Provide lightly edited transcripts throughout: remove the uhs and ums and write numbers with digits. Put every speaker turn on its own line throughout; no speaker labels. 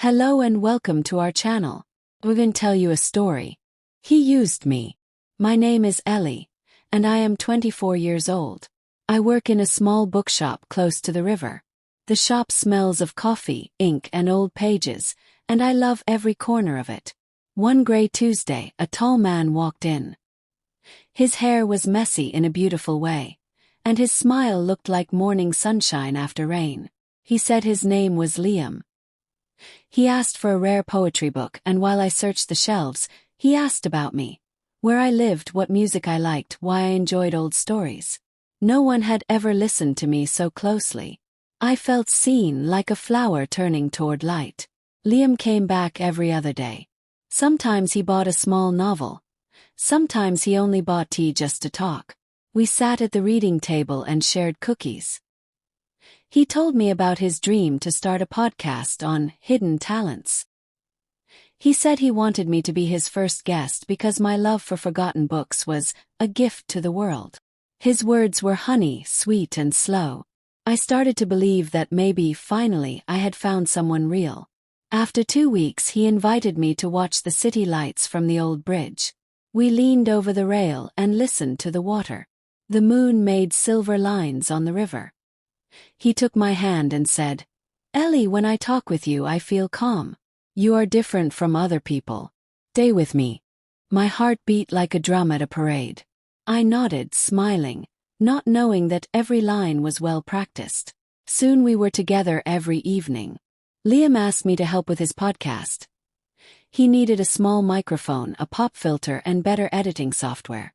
Hello and welcome to our channel. We're going to tell you a story. He used me. My name is Ellie, and I am 24 years old. I work in a small bookshop close to the river. The shop smells of coffee, ink, and old pages, and I love every corner of it. One gray Tuesday, a tall man walked in. His hair was messy in a beautiful way, and his smile looked like morning sunshine after rain. He said his name was Liam. He asked for a rare poetry book, and while I searched the shelves, he asked about me, where I lived, what music I liked, why I enjoyed old stories. No one had ever listened to me so closely. I felt seen, like a flower turning toward light. Liam came back every other day. Sometimes he bought a small novel. Sometimes he only bought tea just to talk. We sat at the reading table and shared cookies. He told me about his dream to start a podcast on hidden talents. He said he wanted me to be his first guest because my love for forgotten books was a gift to the world. His words were honey, sweet and slow. I started to believe that maybe, finally, I had found someone real. After 2 weeks, he invited me to watch the city lights from the old bridge. We leaned over the rail and listened to the water. The moon made silver lines on the river. He took my hand and said, "Ellie, when I talk with you, I feel calm. You are different from other people. Stay with me." My heart beat like a drum at a parade. I nodded, smiling, not knowing that every line was well practiced. Soon we were together every evening. Liam asked me to help with his podcast. He needed a small microphone, a pop filter, and better editing software.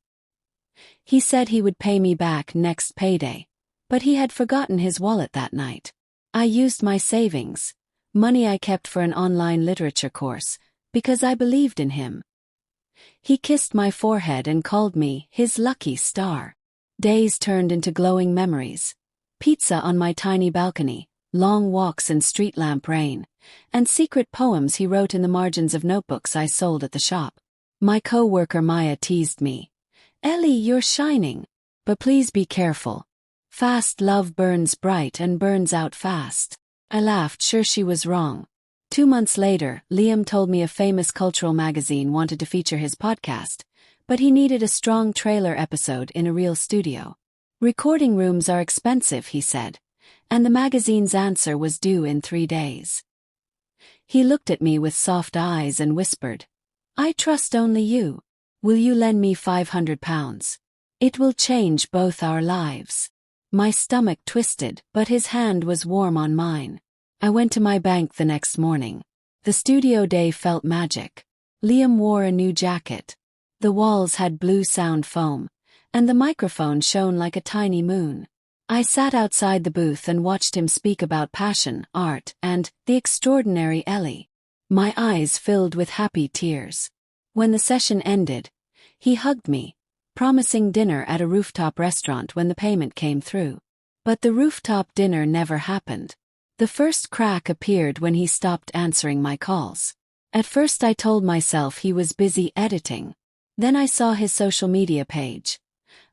He said he would pay me back next payday, but he had forgotten his wallet that night. I used my savings, money I kept for an online literature course, because I believed in him. He kissed my forehead and called me his lucky star. Days turned into glowing memories. Pizza on my tiny balcony, long walks in street lamp rain, and secret poems he wrote in the margins of notebooks I sold at the shop. My co-worker Maya teased me. "Ellie, you're shining. But please be careful. Fast love burns bright and burns out fast." I laughed, sure she was wrong. 2 months later, Liam told me a famous cultural magazine wanted to feature his podcast, but he needed a strong trailer episode in a real studio. Recording rooms are expensive, he said, and the magazine's answer was due in 3 days. He looked at me with soft eyes and whispered, "I trust only you. Will you lend me £500? It will change both our lives." My stomach twisted, but his hand was warm on mine. I went to my bank the next morning. The studio day felt magic. Liam wore a new jacket. The walls had blue sound foam, and the microphone shone like a tiny moon. I sat outside the booth and watched him speak about passion, art, and the extraordinary Ellie. My eyes filled with happy tears. When the session ended, he hugged me, promising dinner at a rooftop restaurant when the payment came through. But the rooftop dinner never happened. The first crack appeared when he stopped answering my calls. At first I told myself he was busy editing. Then I saw his social media page.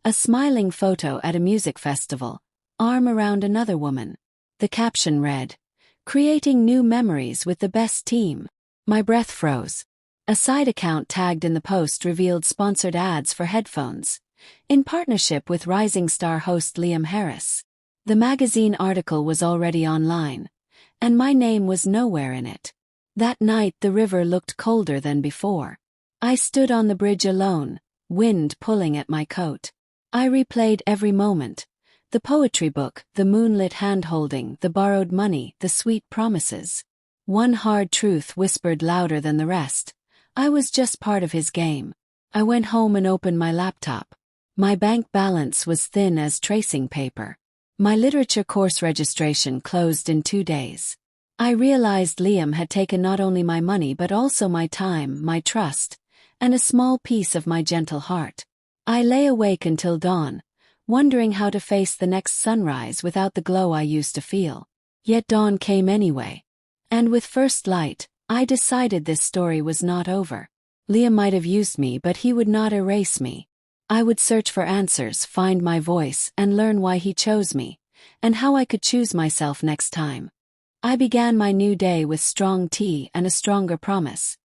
A smiling photo at a music festival, arm around another woman. The caption read, "Creating new memories with the best team." My breath froze. A side account tagged in the post revealed sponsored ads for headphones, in partnership with rising star host Liam Harris. The magazine article was already online, and my name was nowhere in it. That night the river looked colder than before. I stood on the bridge alone, wind pulling at my coat. I replayed every moment. The poetry book, the moonlit hand-holding, the borrowed money, the sweet promises. One hard truth whispered louder than the rest. I was just part of his game. I went home and opened my laptop. My bank balance was thin as tracing paper. My literature course registration closed in 2 days. I realized Liam had taken not only my money but also my time, my trust, and a small piece of my gentle heart. I lay awake until dawn, wondering how to face the next sunrise without the glow I used to feel. Yet dawn came anyway. And with first light, I decided this story was not over. Liam might have used me, but he would not erase me. I would search for answers, find my voice, and learn why he chose me, and how I could choose myself next time. I began my new day with strong tea and a stronger promise.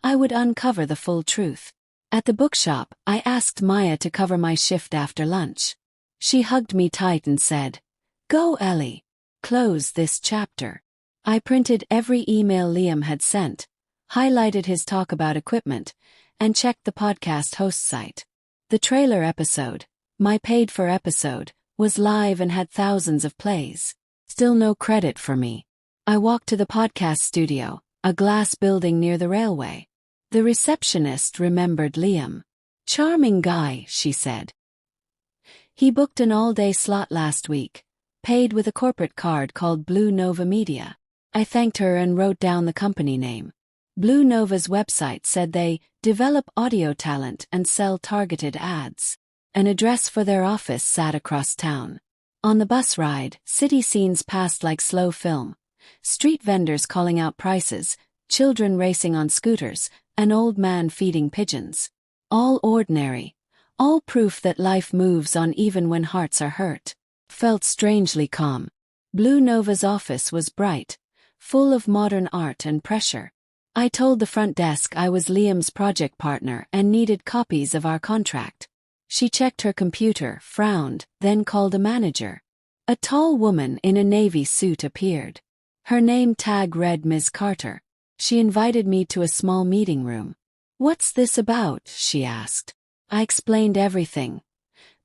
I would uncover the full truth. At the bookshop, I asked Maya to cover my shift after lunch. She hugged me tight and said, "Go, Ellie. Close this chapter." I printed every email Liam had sent, highlighted his talk about equipment, and checked the podcast host site. The trailer episode, my paid-for episode, was live and had thousands of plays. Still no credit for me. I walked to the podcast studio, a glass building near the railway. The receptionist remembered Liam. "Charming guy," she said. "He booked an all-day slot last week, paid with a corporate card called Blue Nova Media." I thanked her and wrote down the company name. Blue Nova's website said they develop audio talent and sell targeted ads. An address for their office sat across town. On the bus ride, city scenes passed like slow film. Street vendors calling out prices, children racing on scooters, an old man feeding pigeons. All ordinary. All proof that life moves on even when hearts are hurt. Felt strangely calm. Blue Nova's office was bright, full of modern art and pressure. I told the front desk I was Liam's project partner and needed copies of our contract. She checked her computer, frowned, then called a manager. A tall woman in a navy suit appeared. Her name tag read Ms. Carter. She invited me to a small meeting room. "What's this about?" she asked. I explained everything.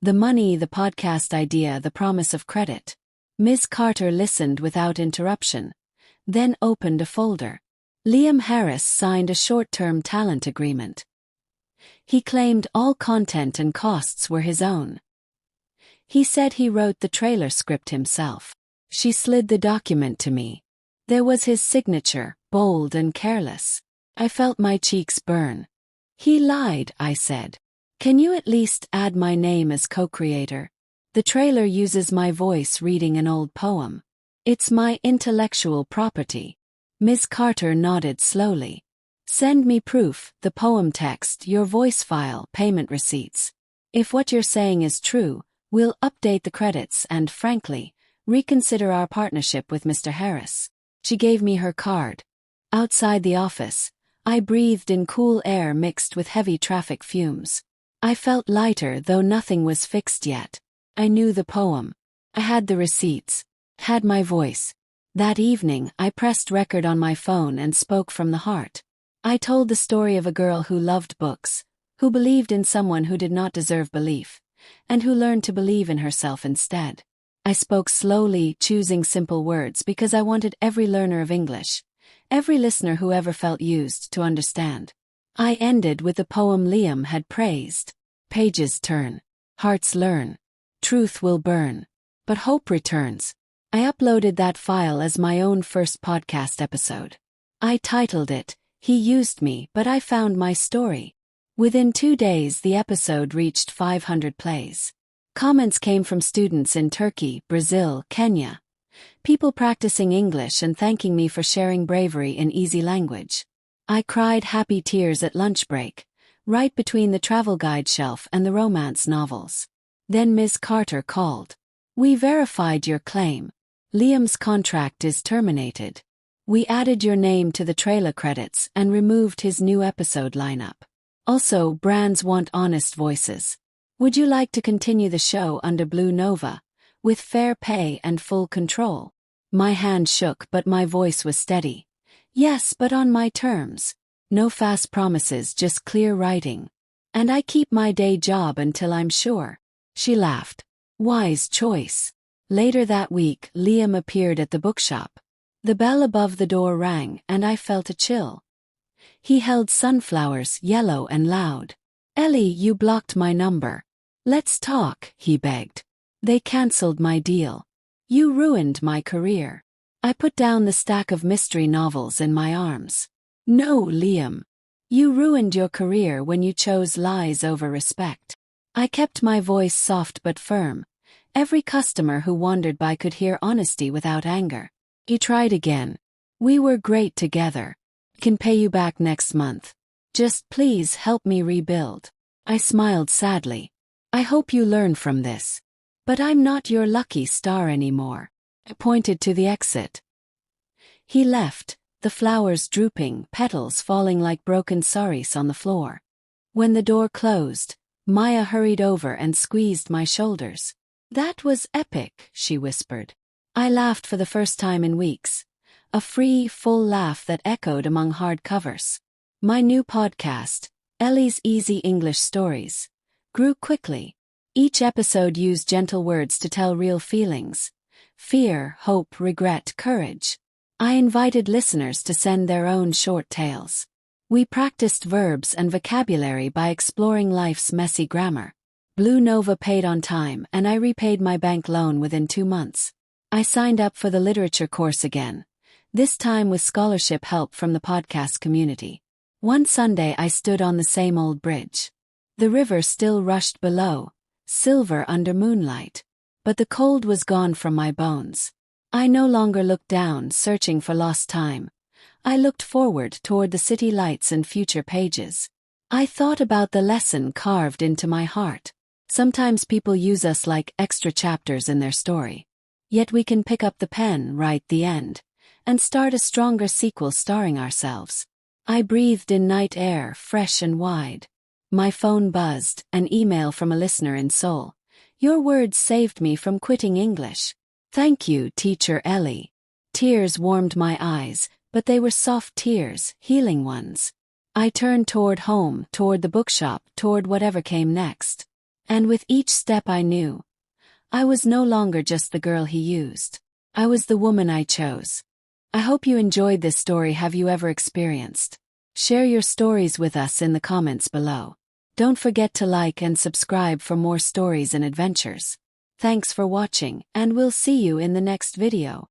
The money, the podcast idea, the promise of credit. Ms. Carter listened without interruption, then opened a folder. Liam Harris signed a short-term talent agreement. He claimed all content and costs were his own. He said he wrote the trailer script himself. She slid the document to me. There was his signature, bold and careless. I felt my cheeks burn. "He lied," I said. "Can you at least add my name as co-creator? The trailer uses my voice reading an old poem. It's my intellectual property." Ms. Carter nodded slowly. "Send me proof, the poem text, your voice file, payment receipts. If what you're saying is true, we'll update the credits and, frankly, reconsider our partnership with Mr. Harris." She gave me her card. Outside the office, I breathed in cool air mixed with heavy traffic fumes. I felt lighter, though nothing was fixed yet. I knew the poem. I had the receipts. Had my voice. That evening, I pressed record on my phone and spoke from the heart. I told the story of a girl who loved books, who believed in someone who did not deserve belief, and who learned to believe in herself instead. I spoke slowly, choosing simple words because I wanted every learner of English, every listener who ever felt used, to understand. I ended with the poem Liam had praised. "Pages turn. Hearts learn. Truth will burn. But hope returns." I uploaded that file as my own first podcast episode. I titled it, "He Used Me, But I Found My Story." Within 2 days the episode reached 500 plays. Comments came from students in Turkey, Brazil, Kenya. People practicing English and thanking me for sharing bravery in easy language. I cried happy tears at lunch break, right between the travel guide shelf and the romance novels. Then Ms. Carter called. "We verified your claim. Liam's contract is terminated. We added your name to the trailer credits and removed his new episode lineup. Also, brands want honest voices. Would you like to continue the show under Blue Nova, with fair pay and full control?" My hand shook, but my voice was steady. "Yes, but on my terms. No fast promises, just clear writing. And I keep my day job until I'm sure." She laughed. "Wise choice." Later that week, Liam appeared at the bookshop. The bell above the door rang, and I felt a chill. He held sunflowers, yellow and loud. "Ellie, you blocked my number. Let's talk," he begged. "They cancelled my deal. You ruined my career." I put down the stack of mystery novels in my arms. "No, Liam. You ruined your career when you chose lies over respect." I kept my voice soft but firm. Every customer who wandered by could hear honesty without anger. He tried again. "We were great together. Can pay you back next month. Just please help me rebuild." I smiled sadly. "I hope you learn from this. But I'm not your lucky star anymore." I pointed to the exit. He left, the flowers drooping, petals falling like broken saris on the floor. When the door closed, Maya hurried over and squeezed my shoulders. "That was epic," she whispered. I laughed for the first time in weeks. A free, full laugh that echoed among hard covers. My new podcast, Ellie's Easy English Stories, grew quickly. Each episode used gentle words to tell real feelings: fear, hope, regret, courage. I invited listeners to send their own short tales. We practiced verbs and vocabulary by exploring life's messy grammar. Blue Nova paid on time, and I repaid my bank loan within 2 months. I signed up for the literature course again, this time with scholarship help from the podcast community. One Sunday I stood on the same old bridge. The river still rushed below, silver under moonlight. But the cold was gone from my bones. I no longer looked down, searching for lost time. I looked forward toward the city lights and future pages. I thought about the lesson carved into my heart. Sometimes people use us like extra chapters in their story. Yet we can pick up the pen, write the end, and start a stronger sequel starring ourselves. I breathed in night air, fresh and wide. My phone buzzed, an email from a listener in Seoul. "Your words saved me from quitting English. Thank you, Teacher Ellie." Tears warmed my eyes, but they were soft tears, healing ones. I turned toward home, toward the bookshop, toward whatever came next. And with each step I knew, I was no longer just the girl he used. I was the woman I chose. I hope you enjoyed this story. Have you ever experienced? Share your stories with us in the comments below. Don't forget to like and subscribe for more stories and adventures. Thanks for watching, and we'll see you in the next video.